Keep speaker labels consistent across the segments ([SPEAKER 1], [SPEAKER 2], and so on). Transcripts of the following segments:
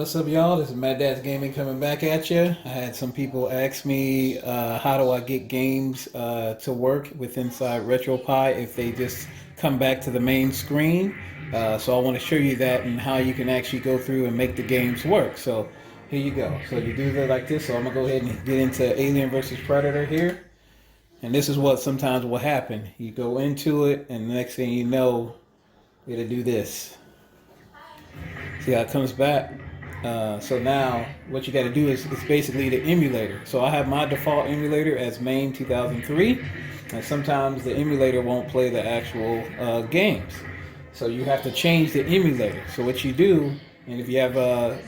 [SPEAKER 1] What's up, y'all? This is Mad Dad's Gaming coming back at you. I had some people ask me how do I get games to work with inside RetroPie if they just come back to the main screen. So I want to show you that and how you can actually go through and make the games work. So here you go. So you do that like this. So I'm gonna go ahead and get into Alien versus Predator here. And this is what sometimes will happen. You go into it, and the next thing you know, it'll do this. See how it comes back? So now what you got to do is it's basically the emulator. So I have my default emulator as main 2003, and sometimes the emulator won't play the actual games. So you have to change the emulator. So what you do, and if you have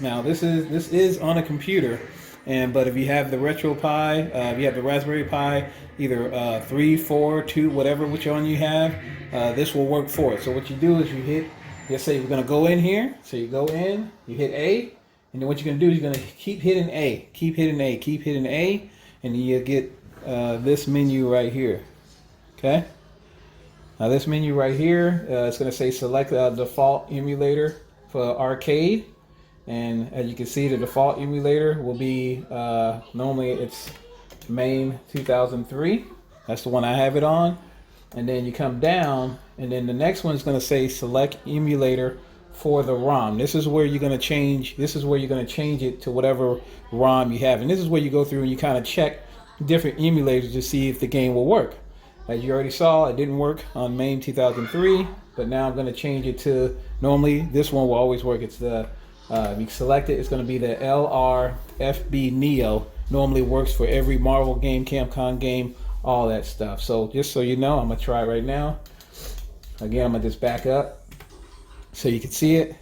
[SPEAKER 1] now this is on a computer, but if you have the RetroPie, if you have the Raspberry Pi, either 3, 4, 2, whatever which one you have, this will work for it. So what you do is you hit. Let's say we're going to go in here. So you go in, you hit A, and then what you're going to do is you're going to keep hitting A, keep hitting A, keep hitting A, and then you get this menu right here. Okay? Now this menu right here, it's going to say select default emulator for arcade. And as you can see, the default emulator will be, normally it's main 2003. That's the one I have it on. And then you come down, and then the next one is going to say select emulator for the ROM. This is where you're going to change. This is where you're going to change it to whatever ROM you have, and this is where you go through and you kind of check different emulators to see if the game will work. As you already saw, it didn't work on main 2003, but now I'm going to change it to, normally this one will always work. It's the you select it. It's going to be the LRFB Neo. Normally works for every Marvel game, Capcom game, all that stuff. So just so you know, I'm gonna try it right now. Again, I'm gonna just back up so you can see it.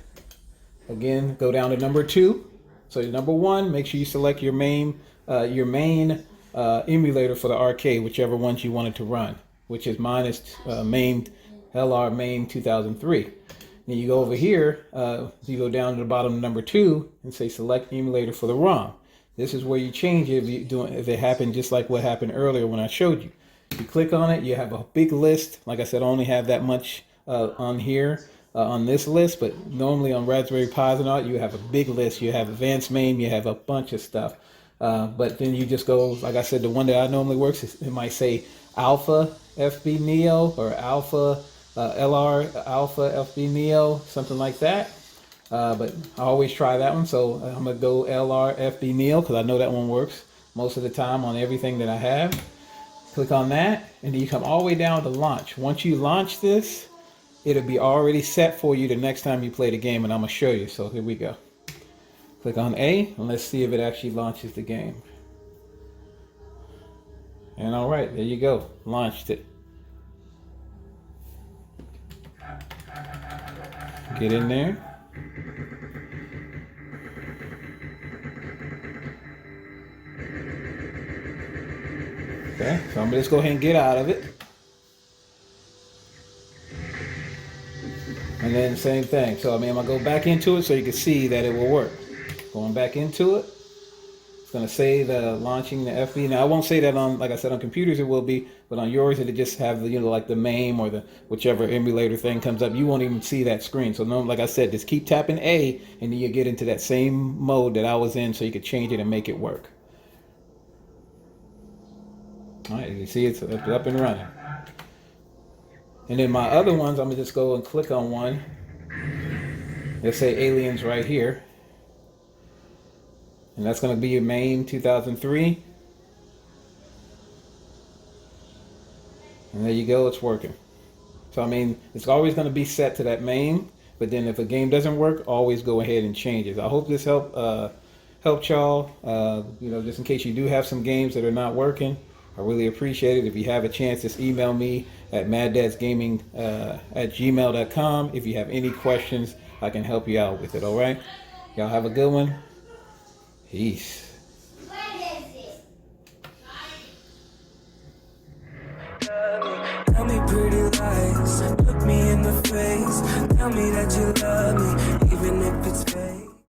[SPEAKER 1] Again, go down to number 2. So number 1, make sure you select your main emulator for the arcade, whichever ones you wanted to run, which is mine is main LR main 2003. Then you go over here, you go down to the bottom of number 2 and say select emulator for the ROM. This is where you change it if it happened just like what happened earlier when I showed you. You click on it, you have a big list. Like I said, I only have that much on here, on this list, but normally on Raspberry Pis and all, you have a big list. You have advanced main, you have a bunch of stuff. But then you just go, like I said, the one that I normally works, it might say Alpha FB Neo or Alpha LR Alpha FB Neo, something like that. But I always try that one, so I'm going to go LRFB Neo because I know that one works most of the time on everything that I have. Click on that, and then you come all the way down to launch. Once you launch this, it'll be already set for you the next time you play the game, and I'm going to show you. So here we go. Click on A, and let's see if it actually launches the game. And all right, there you go. Launched it. Get in there. Okay, so I'm gonna just go ahead and get out of it. And then same thing. So I'm gonna go back into it so you can see that it will work. Going back into it. It's gonna say the launching the FB. Now I won't say that on, like I said, on computers it will be, but on yours it'll just have the, like the MAME or the whichever emulator thing comes up. You won't even see that screen. So no, like I said, just keep tapping A, and then you get into that same mode that I was in, so you can change it and make it work. All right, you see it's up and running. And then my other ones, I'm gonna just go and click on one. Let's say Aliens right here. And that's gonna be your main 2003. And there you go, it's working. So I mean, it's always gonna be set to that main, but then if a game doesn't work, always go ahead and change it. I hope this helped y'all, just in case you do have some games that are not working. I really appreciate it. If you have a chance, just email me at maddadsgaming@gmail.com. If you have any questions, I can help you out with it, all right? Y'all have a good one. Peace.
[SPEAKER 2] Tell me pretty lies, look me in the face. Tell me that you love me, even if it's fake.